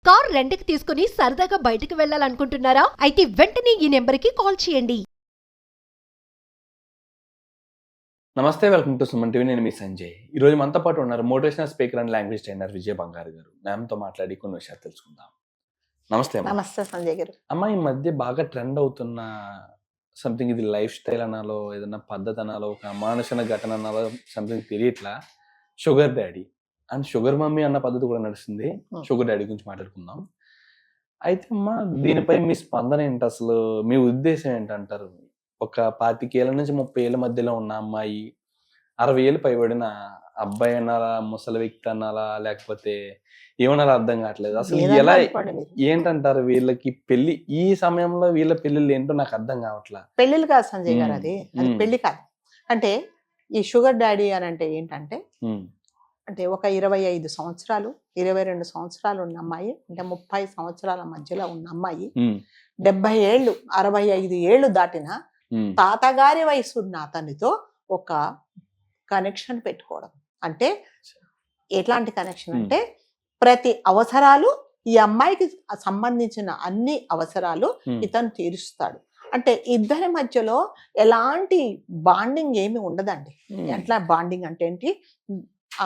Car రెంట్‌కి తీసుకుని సరదాగా బయటకు వెళ్ళాలనుకుంటున్నారా? అయితే వెంటనే ఈ నెంబర్‌కి కాల్ చేయండి. నమస్తే, వెల్కమ్ టు సుమన్ టీవీ. నేను మీ సంజయ్. ఈరోజు మనతో పాటు ఉన్నారు motivational speaker and language trainer Vijay బంగారు గారు. మ్యామ్తో మాట్లాడి కొన్ని విషయాలు తెలుసుకుందాం. నమస్తే అమ్మ. నమస్తే సంజయ్ గారు. అమ్మ, ఈ మధ్య బాగా ట్రెండ్ అవుతున్న సంథింగ్, ఇది లైఫ్ స్టైల్ అనాలో, ఏదైనా పద్ధతి అనాలో, ఒక అమానుషణ ఘటన అనాలో, సంథింగ్ తెలియట్లా, sugar daddy and sugar mummy అన్న పద్ధతి కూడా నడుస్తుంది. షుగర్ డాడీ గురించి మాట్లాడుకుందాం. అయితే అమ్మ, దీనిపై మీ స్పందన ఏంటి? అసలు మీ ఉద్దేశం ఏంటంటారు? ఒక 25 ఏళ్ళ నుంచి 30 ఏళ్ళ మధ్యలో ఉన్న అమ్మాయి, 60 ఏళ్ళు పైబడిన అబ్బాయి అనాలా, ముసలి వ్యక్తి అనాలా, లేకపోతే ఏమనాలో అర్థం కావట్లేదు. అసలు ఎలా, ఏంటంటారు వీళ్ళకి పెళ్లి? ఈ సమయంలో వీళ్ళ పెళ్లిళ్ళు ఏంటో నాకు అర్థం కావట్లా. పెళ్లిళ్ళు కాదు సంజయ్ గారు, అది పెళ్లి కాదు. అంటే ఈ షుగర్ డాడీ అని అంటే ఏంటంటే, అంటే ఒక 25 సంవత్సరాలు 22 సంవత్సరాలు ఉన్న అమ్మాయి, అంటే 30 సంవత్సరాల మధ్యలో ఉన్న అమ్మాయి, 70 ఏళ్ళు 65 ఏళ్ళు దాటిన తాతగారి వయసు ఉన్న అతనితో ఒక కనెక్షన్ పెట్టుకోవడం. అంటే ఎట్లాంటి కనెక్షన్ అంటే, ప్రతి అవసరాలు, ఈ అమ్మాయికి సంబంధించిన అన్ని అవసరాలు ఇతను తీరుస్తాడు. అంటే ఇద్దరి మధ్యలో ఎలాంటి బాండింగ్ ఏమి ఉండదండి. ఎట్లా బాండింగ్ అంటే ఏంటి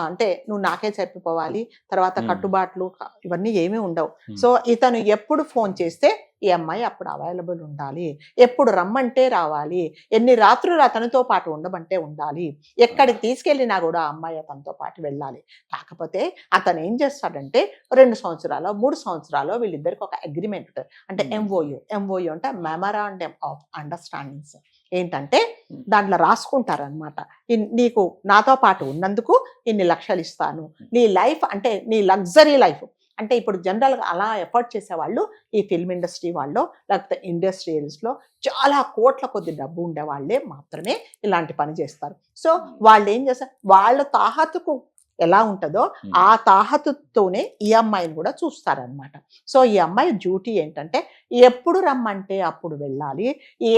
అంటే, నువ్వు నాకే చెప్పిపోవాలి, తర్వాత కట్టుబాట్లు ఇవన్నీ ఏమీ ఉండవు. సో ఇతను ఎప్పుడు ఫోన్ చేస్తే ఈ అమ్మాయి అప్పుడు అవైలబుల్ ఉండాలి, ఎప్పుడు రమ్మంటే రావాలి, ఎన్ని రాత్రులు అతనితో పాటు ఉండమంటే ఉండాలి, ఎక్కడికి తీసుకెళ్ళినా కూడా ఆ అమ్మాయి అతనితో పాటు వెళ్ళాలి. కాకపోతే అతను ఏం చేస్తాడంటే, 2 సంవత్సరాలు 3 సంవత్సరాలు వీళ్ళిద్దరికి ఒక అగ్రిమెంట్ ఉంటుంది. అంటే ఎంఓయూ అంటే మెమరాండమ్ ఆఫ్ అండర్స్టాండింగ్స్. ఏంటంటే దాంట్లో రాసుకుంటారనమాట, నీకు నాతో పాటు ఉన్నందుకు ఇన్ని లక్షలు ఇస్తాను, నీ లైఫ్ అంటే నీ లగ్జరీ లైఫ్. అంటే ఇప్పుడు జనరల్గా అలా ఎఫర్ట్ చేసేవాళ్ళు ఈ ఫిల్మ్ ఇండస్ట్రీ వాళ్ళు, లేకపోతే ఇండస్ట్రియల్స్లో చాలా కోట్ల కొద్ది డబ్బు ఉండే వాళ్ళే మాత్రమే ఇలాంటి పని చేస్తారు. సో వాళ్ళు ఏం చేస్తారు, వాళ్ళ తాహతుకు ఎలా ఉంటుందో ఆ తాహతుతోనే ఈ అమ్మాయిని కూడా చూస్తారనమాట. సో ఈ అమ్మాయి డ్యూటీ ఏంటంటే, ఎప్పుడు రమ్మంటే అప్పుడు వెళ్ళాలి,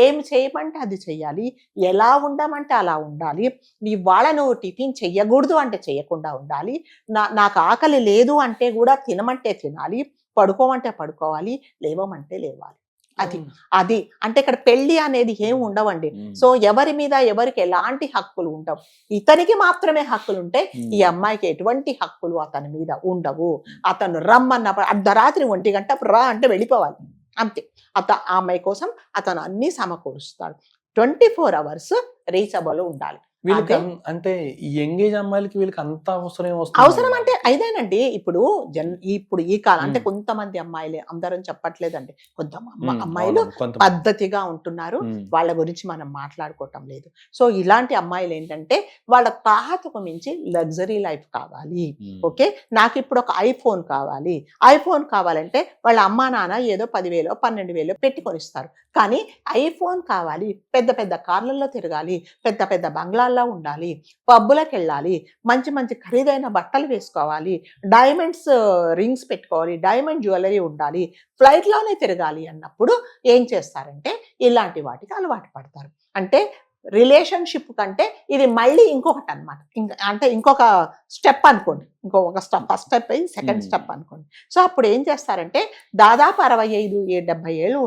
ఏమి చేయమంటే అది చెయ్యాలి, ఎలా ఉండమంటే అలా ఉండాలి, ఇవాళ నువ్వు టిఫిన్ చెయ్యకూడదు అంటే చెయ్యకుండా ఉండాలి, నాకు ఆకలి లేదు అంటే కూడా తినమంటే తినాలి, పడుకోమంటే పడుకోవాలి, లేవమంటే లేవాలి. అది అంటే ఇక్కడ పెళ్లి అనేది ఏమి ఉండవండి. సో ఎవరి మీద ఎవరికి ఎలాంటి హక్కులు ఉండవు. ఇతనికి మాత్రమే హక్కులు ఉంటే ఈ అమ్మాయికి ఎటువంటి హక్కులు అతని మీద ఉండవు. అతను రమ్మన్నప్పుడు అర్ధరాత్రి 1 గంట రా అంటే వెళ్ళిపోవాలి అంతే. ఆ అమ్మాయి కోసం అతను అన్ని సమకూరుస్తాడు. 24 hours రీచబుల్ ఉండాలి. వీళ్ళకి అంటే ఎంగేజ్ అమ్మాయిలకి వీళ్ళకి అంత అవసరం అంటే అయిదేనండి. ఇప్పుడు ఈ కాలం అంటే కొంతమంది అమ్మాయిలే, అందరం చెప్పట్లేదండి, కొంత అమ్మాయిలు పద్ధతిగా ఉంటున్నారు, వాళ్ళ గురించి మనం మాట్లాడుకోవటం లేదు. సో ఇలాంటి అమ్మాయిలు ఏంటంటే, వాళ్ళ తాహతకు మించి లగ్జరీ లైఫ్ కావాలి. ఓకే, నాకు ఇప్పుడు ఒక ఐఫోన్ కావాలంటే వాళ్ళ అమ్మా నాన్న ఏదో 10,000 12,000 పెట్టి కొనిస్తారు. కానీ ఐఫోన్ కావాలి, పెద్ద పెద్ద కార్లలో తిరగాలి, పెద్ద పెద్ద బంగ్లాల్లో ఉండాలి, పబ్బులకు వెళ్ళాలి, మంచి మంచి ఖరీదైన బట్టలు వేసుకోవాలి, డైమండ్స్ రింగ్స్ పెట్టుకోవాలి, డైమండ్ జ్యువెలరీ ఉండాలి, ఫ్లైట్లోనే తిరగాలి అన్నప్పుడు ఏం చేస్తారంటే ఇలాంటి వాటికి అలవాటు పడతారు. అంటే రిలేషన్షిప్ కంటే ఇది మళ్ళీ ఇంకొకటి అనమాట. అంటే ఇంకొక స్టెప్ అనుకోండి, ఫస్ట్ స్టెప్ అయింది, సెకండ్ స్టెప్ అనుకోండి. సో అప్పుడు ఏం చేస్తారంటే, దాదాపు 65-70 ఏళ్ళు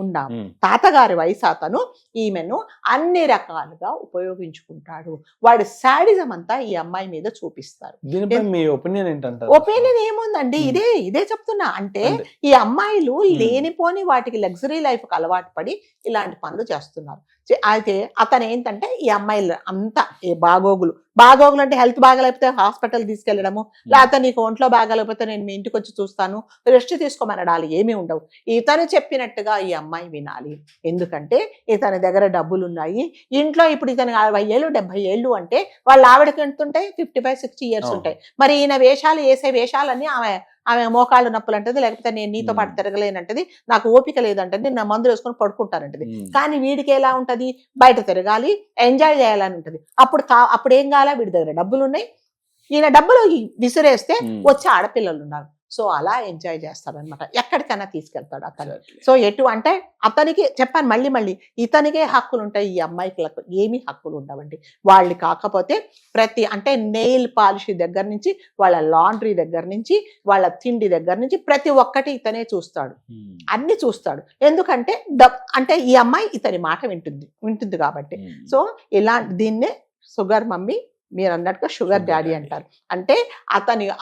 ఉన్న తాతగారి వయసు అతను ఈమెను అన్ని రకాలుగా ఉపయోగించుకుంటాడు. వాడి శాడిజం అంతా ఈ అమ్మాయి మీద చూపిస్తారు. ఒపీనియన్ ఏముందండి, ఇదే చెప్తున్నా. అంటే ఈ అమ్మాయిలు లేనిపోని వాటికి లగ్జరీ లైఫ్ కి అలవాటు పడి ఇలాంటి పనులు చేస్తున్నారు. అయితే అతను ఏంటంటే, ఈ అమ్మాయిలు అంతా బాగోగులు అంటే హెల్త్ బాగాలేకపోతే హాస్పిటల్ తీసుకెళ్లడము, లేకపోతే నీకు ఒంట్లో బాగాలేకపోతే నేను మీ ఇంటికి వచ్చి చూస్తాను, రెస్ట్ తీసుకోమనడాలు ఏమీ ఉండవు. ఇతను చెప్పినట్టుగా ఈ అమ్మాయి వినాలి. ఎందుకంటే ఇతని దగ్గర డబ్బులు ఉన్నాయి. ఇంట్లో ఇప్పుడు ఇతను 60 ఏళ్ళు 70 ఏళ్ళు అంటే వాళ్ళ ఆవిడకి ఎంత ఉంటాయి, 55-60 years ఉంటాయి. మరి ఈయన వేషాలు వేసే వేషాలన్నీ ఆమె మోకాళ్ళు నొప్పులు అంటది, లేకపోతే నేను నీతో పాటు తిరగలేనంటది, నాకు ఓపిక లేదంటది, నా మందులు వేసుకొని పడుకుంటానంటది. కానీ వీడికి ఎలా ఉంటది, బయట తిరగాలి, ఎంజాయ్ చేయాలని ఉంటది. అప్పుడు ఏం కావాలా, వీడి దగ్గర డబ్బులు ఉన్నాయి, ఈయన డబ్బులు విసిరేస్తే వచ్చే ఆడపిల్లలు ఉన్నారు. సో అలా ఎంజాయ్ చేస్తాడనమాట, ఎక్కడికైనా తీసుకెళ్తాడు అతను. సో అంటే అతనికి చెప్పాను మళ్ళీ ఇతనికే హక్కులు ఉంటాయి, ఈ అమ్మాయిలకు ఏమీ హక్కులు ఉండవండి. వాళ్ళు కాకపోతే అంటే నెయిల్ పాలిష్ దగ్గర నుంచి, వాళ్ళ లాండ్రీ దగ్గర నుంచి, వాళ్ళ తిండి దగ్గర నుంచి ప్రతి ఒక్కటి ఇతనే చూస్తాడు, అన్ని చూస్తాడు. ఎందుకంటే అంటే ఈ అమ్మాయి ఇతని మాట వింటుంది కాబట్టి. సో దీన్నే షుగర్ మమ్మీ, మీరు అన్నట్టుగా షుగర్ డాడీ అంటారు. అంటే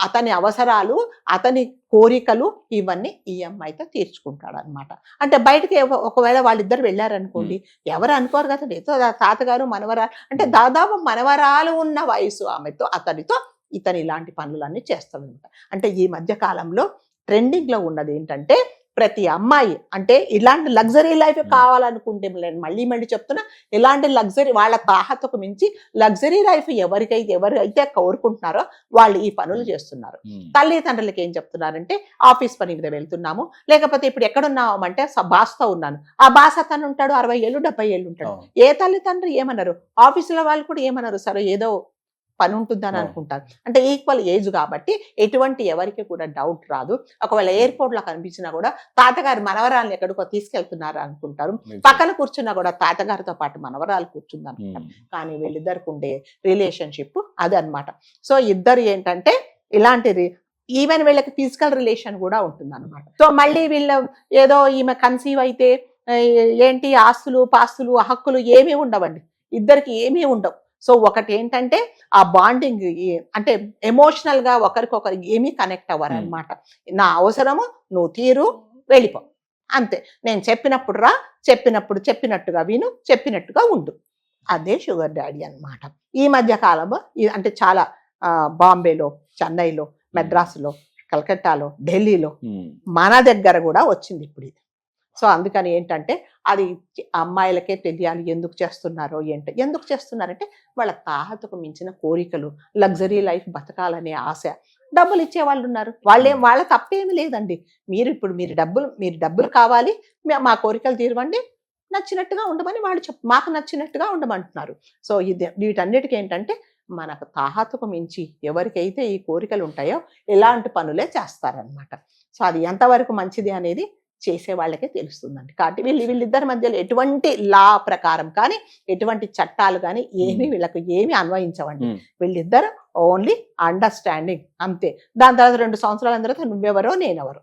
అతని అవసరాలు, అతని కోరికలు ఇవన్నీ ఈ అమ్మాయితో తీర్చుకుంటాడు అనమాట. అంటే బయటకి ఒకవేళ వాళ్ళిద్దరు వెళ్ళారనుకోండి, ఎవరు అనుకోరు కదా, ఏదో తాతగారు మనవరాలు అంటే దాదాపు మనవరాలు ఉన్న వయసు ఆమెతో, అతనితో ఇతను ఇలాంటి పనులన్నీ చేస్తాడు అనమాట. అంటే ఈ మధ్య కాలంలో ట్రెండింగ్ లో ఉన్నది ఏంటంటే, ప్రతి అమ్మాయి అంటే ఇలాంటి లగ్జరీ లైఫ్ కావాలనుకుంటే, మళ్ళీ చెప్తున్నా, ఇలాంటి లగ్జరీ వాళ్ళ తాహతకు మించి లగ్జరీ లైఫ్ ఎవరైతే కోరుకుంటున్నారో వాళ్ళు ఈ పనులు చేస్తున్నారు. తల్లిదండ్రులకి ఏం చెప్తున్నారంటే, ఆఫీస్ పని మీద వెళ్తున్నాము, లేకపోతే ఇప్పుడు ఎక్కడున్నామంటే బాస్తో ఉన్నాను, ఆ బాస్ అతను ఉంటాడు 60 ఏళ్ళు 70 ఏళ్ళు ఉంటాడు. ఏ తల్లిదండ్రులు ఏమన్నారు, ఆఫీసులో వాళ్ళు కూడా ఏమన్నారు, సరే ఏదో పని ఉంటుందని అనుకుంటారు. అంటే ఈక్వల్ ఏజ్ కాబట్టి ఎటువంటి ఎవరికి కూడా డౌట్ రాదు. ఒకవేళ ఎయిర్పోర్ట్ లో కనిపించినా కూడా తాతగారు మనవరాలను ఎక్కడికో తీసుకెళ్తున్నారు అనుకుంటారు, పక్కన కూర్చున్నా కూడా తాతగారితో పాటు మనవరాలు కూర్చుంది అనుకుంటారు. కానీ వీళ్ళిద్దరికి ఉండే రిలేషన్షిప్ అదనమాట. సో ఇద్దరు ఏంటంటే ఇలాంటిది, ఈవెన్ వీళ్ళకి ఫిజికల్ రిలేషన్ కూడా ఉంటుంది అనమాట. సో మళ్ళీ వీళ్ళ ఏదో ఈమె కన్సీవ్ అయితే ఏంటి ఆస్తులు పాస్తులు హక్కులు ఏమీ ఉండవండి, ఇద్దరికి ఏమీ ఉండవు. సో ఒకటి ఏంటంటే ఆ బాండింగ్, అంటే ఎమోషనల్ గా ఒకరికొకరు ఏమీ కనెక్ట్ అవ్వరు అనమాట. నా అవసరము నువ్వు తీరు, వెళ్ళిపో, అంతే. నేను చెప్పినప్పుడు రా, చెప్పినట్టుగా విను, చెప్పినట్టుగా ఉండు. అదే షుగర్ డాడీ అన్నమాట. ఈ మధ్య కాలంలో అంటే చాలా బాంబేలో, చెన్నైలో, మెడ్రాసులో, కలకత్తాలో, ఢిల్లీలో, మన దగ్గర కూడా వచ్చింది ఇప్పుడు ఇది. సో అందుకని ఏంటంటే అది అమ్మాయిలకే తెలియాలి ఎందుకు చేస్తున్నారో ఎందుకు చేస్తున్నారంటే వాళ్ళ తాహతకు మించిన కోరికలు, లగ్జరీ లైఫ్ బతకాలనే ఆశ. డబ్బులు ఇచ్చే వాళ్ళు ఉన్నారు, వాళ్ళ తప్పేమి లేదండి. మీరు డబ్బులు కావాలి, మా కోరికలు తీరవండి, నచ్చినట్టుగా ఉండమని వాళ్ళు మాకు నచ్చినట్టుగా ఉండమంటున్నారు. సో వీటన్నిటికీ ఏంటంటే మనకు తాహతకు మించి ఎవరికైతే ఈ కోరికలు ఉంటాయో ఇలాంటి పనులే చేస్తారనమాట. సో అది ఎంతవరకు మంచిది అనేది చేసే వాళ్ళకే తెలుస్తుందండి. కాబట్టి వీళ్ళిద్దరి మధ్యలో ఎటువంటి లా ప్రకారం కానీ, ఎటువంటి చట్టాలు కానీ వీళ్ళకు ఏమి అన్వయించవండి. వీళ్ళిద్దరు ఓన్లీ అండర్స్టాండింగ్ అంతే. దాని తర్వాత 2 సంవత్సరాల తర్వాత నువ్వెవరో నేనెవరో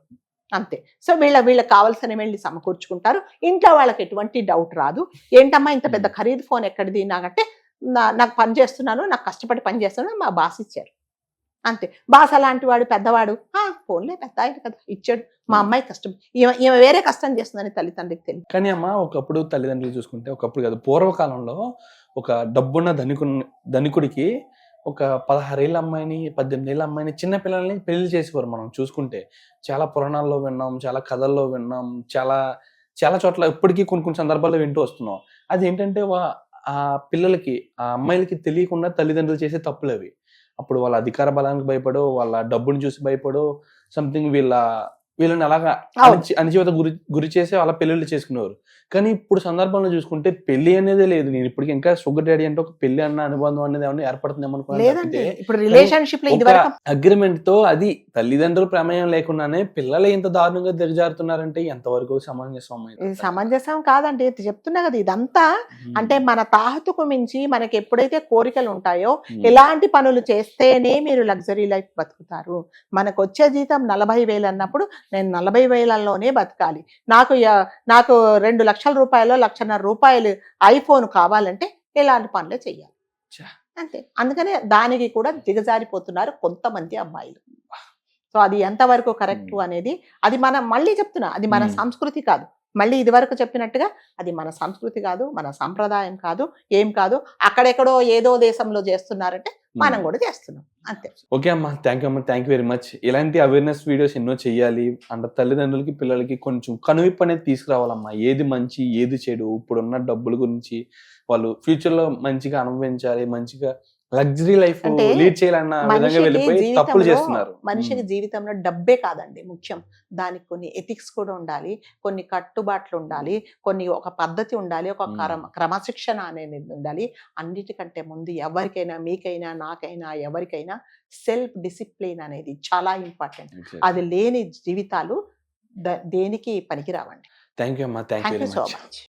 అంతే. సో వీళ్ళకి కావాల్సిన వెళ్ళి సమకూర్చుకుంటారు. ఇంట్లో వాళ్ళకి ఎటువంటి డౌట్ రాదు. ఏంటమ్మా ఇంత పెద్ద ఖరీదు ఫోన్ ఎక్కడిది నాకంటే, నాకు పని చేస్తున్నాను, నాకు కష్టపడి పని చేస్తున్నాను, మా బాస్ ఇచ్చారు అంతే. బాస్ అలాంటి వాడు పెద్దవాడు, ఫోన్లే పెద్ద ఆయన కదా ఇచ్చాడు, మా అమ్మాయి కష్టం, ఈమె వేరే కష్టం చేస్తుందని తల్లిదండ్రులకు తెలియదు. కానీ అమ్మ ఒకప్పుడు తల్లిదండ్రులు చూసుకుంటే, ఒకప్పుడు కాదు పూర్వకాలంలో, ఒక డబ్బున్న ధనికుడికి ఒక 16 ఏళ్ళ అమ్మాయిని 18 ఏళ్ళ అమ్మాయిని చిన్న పిల్లల్ని పెళ్లి చేసేవారు. మనం చూసుకుంటే చాలా పురాణాల్లో విన్నాం, చాలా కథల్లో విన్నాం, చాలా చాలా చోట్ల ఇప్పటికీ కొన్ని సందర్భాల్లో వింటూ వస్తున్నాం. అది ఏంటంటే ఆ పిల్లలకి, ఆ అమ్మాయిలకి తెలియకుండా తల్లిదండ్రులు చేసే తప్పులు అవి. అప్పుడు వాళ్ళ అధికార బలానికి భయపడో, వాళ్ళ డబ్బుని చూసి భయపడో, సంథింగ్ వీళ్ళని అలాగా అణచివేత గురి చేసి వాళ్ళ పెళ్లిళ్ళు చేసుకునేవారు. కానీ ఇప్పుడు సందర్భంలో చూసుకుంటే పెళ్లి అనేదే లేదు. నేను ఇప్పటికి ఇంకా షుగర్ డాడీ అంటే ఒక పెళ్లి అన్న అనుబంధం అనేది ఏమన్నా ఏర్పడుతుందేమో అగ్రిమెంట్ తో, అది తల్లిదండ్రుల ప్రమేయం లేకుండానే పిల్లలు ఎంత దారుణంగా దిగజారుతున్నారంటే ఎంతవరకు సమంజసం? సమంజసం కాదండి, చెప్తున్నా కదా. ఇదంతా అంటే మన తాహతుకు మించి మనకి ఎప్పుడైతే కోరికలు ఉంటాయో, ఎలాంటి పనులు చేస్తేనే మీరు లగ్జరీ లైఫ్ బతుకుతారు. మనకు వచ్చే జీతం 40,000 అన్నప్పుడు నేను 40,000లోనే బతకాలి, నాకు 2 లక్షల రూపాయలు 1,50,000 రూపాయలు ఐఫోన్ కావాలంటే ఇలాంటి పనులే చెయ్యాలి అంతే. అందుకనే దానికి కూడా దిగజారిపోతున్నారు కొంతమంది అమ్మాయిలు. సో అది ఎంతవరకు కరెక్ట్ అనేది, అది మళ్ళీ చెప్తున్నా, అది మన సంస్కృతి కాదు. మళ్ళీ ఇది వరకు చెప్పినట్టుగా అది మన సంస్కృతి కాదు, మన సంప్రదాయం కాదు, ఏం కాదు. అక్కడెక్కడో ఏదో దేశంలో చేస్తున్నారంటే మనం కూడా చేస్తున్నాం అంతే. ఓకే అమ్మా, థ్యాంక్ యూ వెరీ మచ్. ఇలాంటి అవేర్నెస్ వీడియోస్ ఎన్నో చెయ్యాలి. అంటే తల్లిదండ్రులకి పిల్లలకి కొంచెం కనువిప్పు అనేది తీసుకురావాలమ్మా. ఏది మంచి ఏది చెడు, ఇప్పుడున్న డబ్బుల గురించి వాళ్ళు ఫ్యూచర్లో మంచిగా అనుభవించాలి, మంచిగా లగ్జరీ లైఫ్ అంటే లీడ్ చేయాలన్న విధంగా వెళ్ళిపోయి తప్పులు చేస్తున్నారు. మనిషికి జీవితంలో డబ్బే కాదండి ముఖ్యం, దానికి కొన్ని ఎథిక్స్ కూడా ఉండాలి, కొన్ని కట్టుబాట్లు ఉండాలి, కొన్ని ఒక పద్ధతి ఉండాలి, ఒక క్రమశిక్షణ అనేది ఉండాలి. అన్నిటికంటే ముందు ఎవరికైనా, మీకైనా, నాకైనా, ఎవరికైనా సెల్ఫ్ డిసిప్లిన్ అనేది చాలా ఇంపార్టెంట్. అది లేని జీవితాలు దేనికి పనికిరావండి. థ్యాంక్ యూ అమ్మా, thank you thank very you so much. Much.